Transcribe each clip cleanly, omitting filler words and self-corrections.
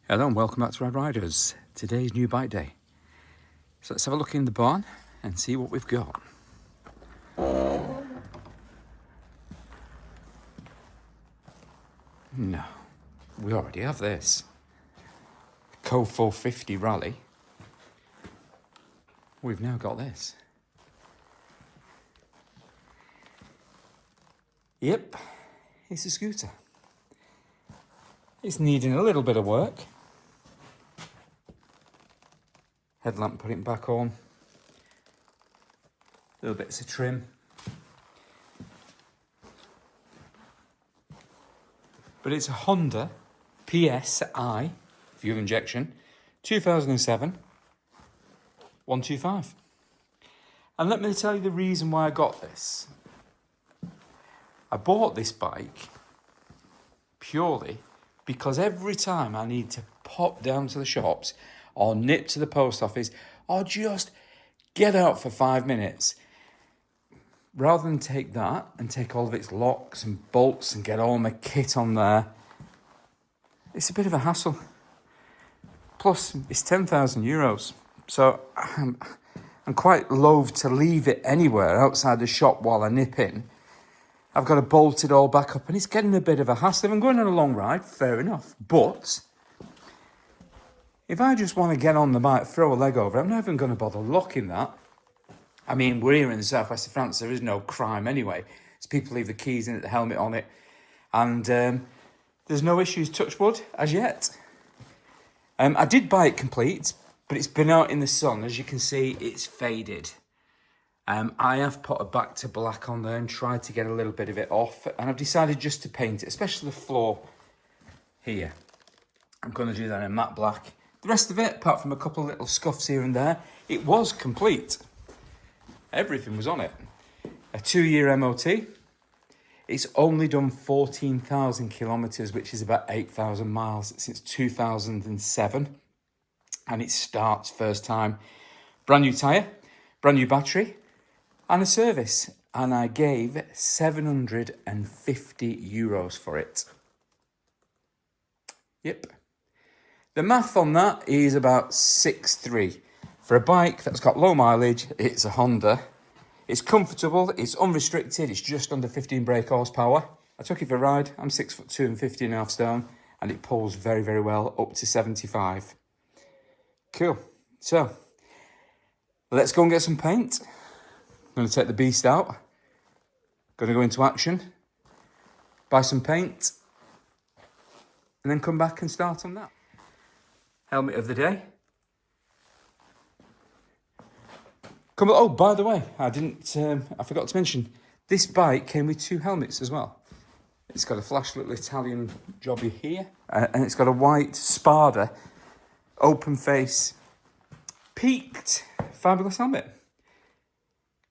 Hello and welcome back to Rad Riders. Today's new bike day. So let's have a look in the barn and see what we've got. No, we already have this. Cove 450 Rally. We've now got this. Yep, it's a scooter. It's needing a little bit of work. Headlamp putting back on. Little bits of trim. But it's a Honda PSI fuel injection 2007 125. And let me tell you the reason why I got this. I bought this bike purely because every time I need to pop down to the shops or nip to the post office or just get out for 5 minutes, rather than take that and take all of its locks and bolts and get all my kit on there, it's a bit of a hassle. Plus, it's 10,000 euros. So I'm quite loath to leave it anywhere outside the shop while I nip in. I've got to bolt it all back up and it's getting a bit of a hassle. If I'm going on a long ride, fair enough. But if I just want to get on the bike, throw a leg over, I'm not even going to bother locking that. I mean, we're here in the southwest of France. There is no crime anyway. So people leave the keys in it, the helmet on it. And there's no issues, touch wood, as yet. I did buy it complete, but it's been out in the sun. As you can see, it's faded. I have put a back to black on there and tried to get a little bit of it off. And I've decided just to paint it, especially the floor here. I'm going to do that in matte black. The rest of it, apart from a couple of little scuffs here and there, it was complete. Everything was on it. A 2-year MOT. It's only done 14,000 kilometres, which is about 8,000 miles since 2007. And it starts first time. Brand new tyre, brand new battery, and a service. And I gave 750 euros for it. Yep. The math on that is about 6.3. For a bike that's got low mileage, it's a Honda. It's comfortable, it's unrestricted, it's just under 15 brake horsepower. I took it for a ride, I'm 6'2" and 50.5 stone, and it pulls very, very well, up to 75. Cool. So, let's go and get some paint. I'm going to take the beast out. Going to go into action. Buy some paint. And then come back and start on that. Helmet of the day. Oh, by the way, I forgot to mention, this bike came with 2 helmets as well. It's got a flash little Italian jobby here, and it's got a white Spada open face peaked fabulous helmet.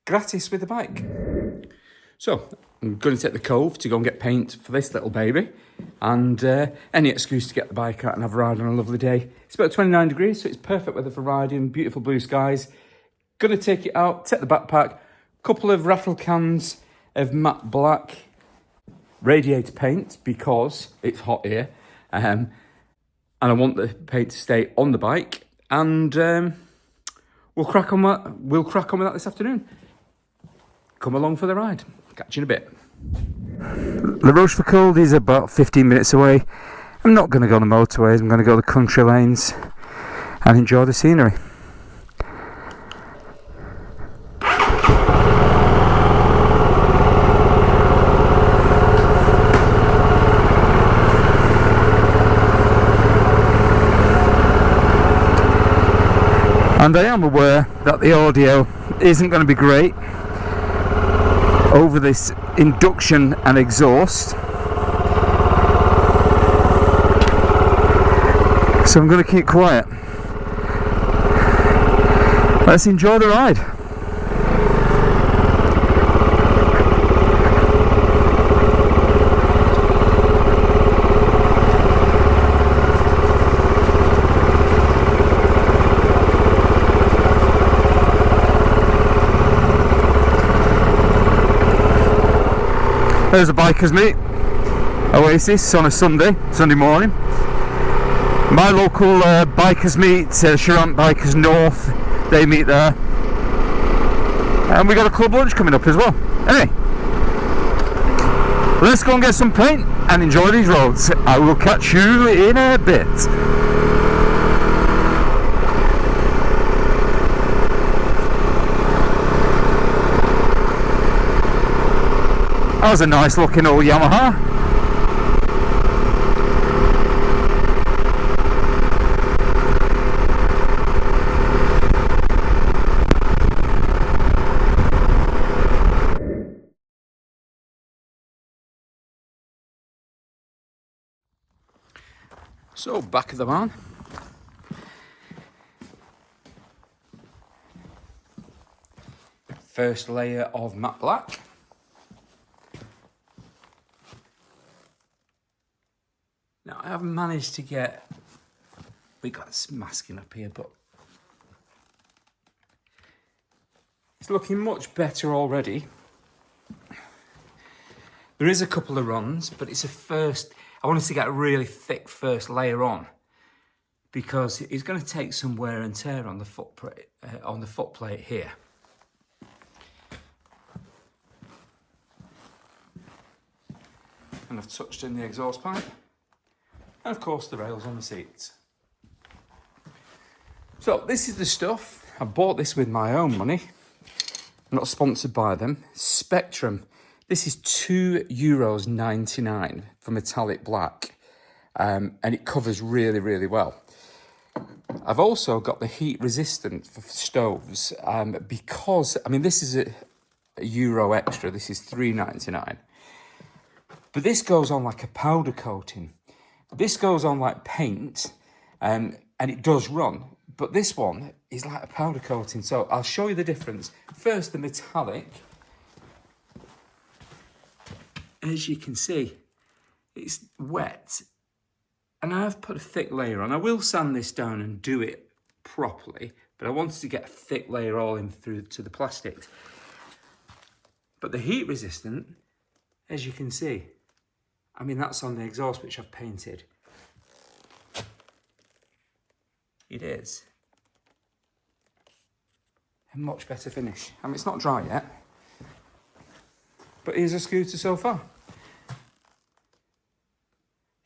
Gratis with the bike. So, I'm going to take the Cove to go and get paint for this little baby. And any excuse to get the bike out and have a ride on a lovely day. It's about 29 degrees, so it's perfect weather for riding. Beautiful blue skies. Going to take it out, take the backpack. Couple of rattle cans of matte black radiator paint because it's hot here. And I want the paint to stay on the bike. And we'll crack on with that this afternoon. Come along for the ride. Catch you in a bit. La Rochefoucauld is about 15 minutes away. I'm not going to go on the motorways. I'm going to go the country lanes and enjoy the scenery. And I am aware that the audio isn't going to be great over this induction and exhaust. So I'm going to keep quiet. Let's enjoy the ride. There's a biker's meet, Oasis, on a Sunday morning. My local bikers meet, Charant Bikers North, they meet there. And we got a club lunch coming up as well. Anyway, let's go and get some paint and enjoy these roads. I will catch you in a bit. That was a nice looking old Yamaha. So, back of the van. First layer of matte black. Now, I haven't managed to get... We got some masking up here, but... It's looking much better already. There is a couple of runs, but it's a first... I wanted to get a really thick first layer on because it's going to take some wear and tear on the foot plate here. And I've touched in the exhaust pipe and of course the rails on the seats. So this is the stuff. I bought this with my own money. I'm not sponsored by them. Spectrum. This is €2.99 for metallic black, and it covers really, really well. I've also got the heat resistant for stoves because, I mean, this is a euro extra. This is $3.99. But this goes on like a powder coating. This goes on like paint, and it does run. But this one is like a powder coating. So I'll show you the difference. First, the metallic. As you can see, it's wet. And I've put a thick layer on. I will sand this down and do it properly, but I wanted to get a thick layer all in through to the plastics. But the heat resistant, as you can see, I mean, that's on the exhaust, which I've painted. It is a much better finish. I mean, it's not dry yet, but here's a scooter so far.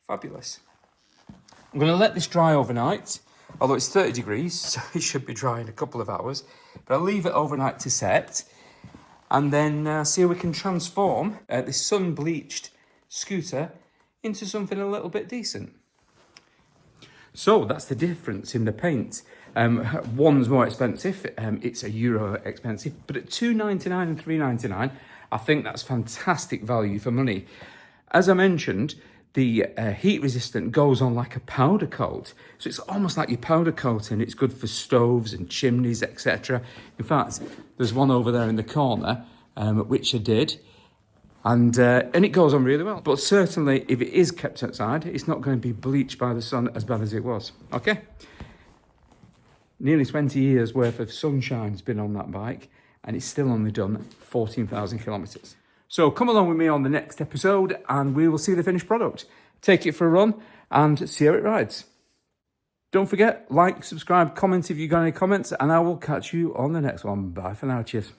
Fabulous. I'm going to let this dry overnight, although it's 30 degrees, so it should be dry in a couple of hours. But I'll leave it overnight to set, and then see how we can transform this sun-bleached scooter into something a little bit decent. So that's the difference in the paint. One's more expensive, it's €1 expensive, but at $2.99 and $3.99, I think that's fantastic value for money. As I mentioned, the heat resistant goes on like a powder coat. So it's almost like your powder coating. It's good for stoves and chimneys, etc. In fact, there's one over there in the corner, which I did. And it goes on really well. But certainly, if it is kept outside, it's not going to be bleached by the sun as bad as it was. Okay? Nearly 20 years worth of sunshine's been on that bike, and it's still only done 14,000 kilometres. So come along with me on the next episode and we will see the finished product. Take it for a run and see how it rides. Don't forget, like, subscribe, comment if you've got any comments, and I will catch you on the next one. Bye for now. Cheers.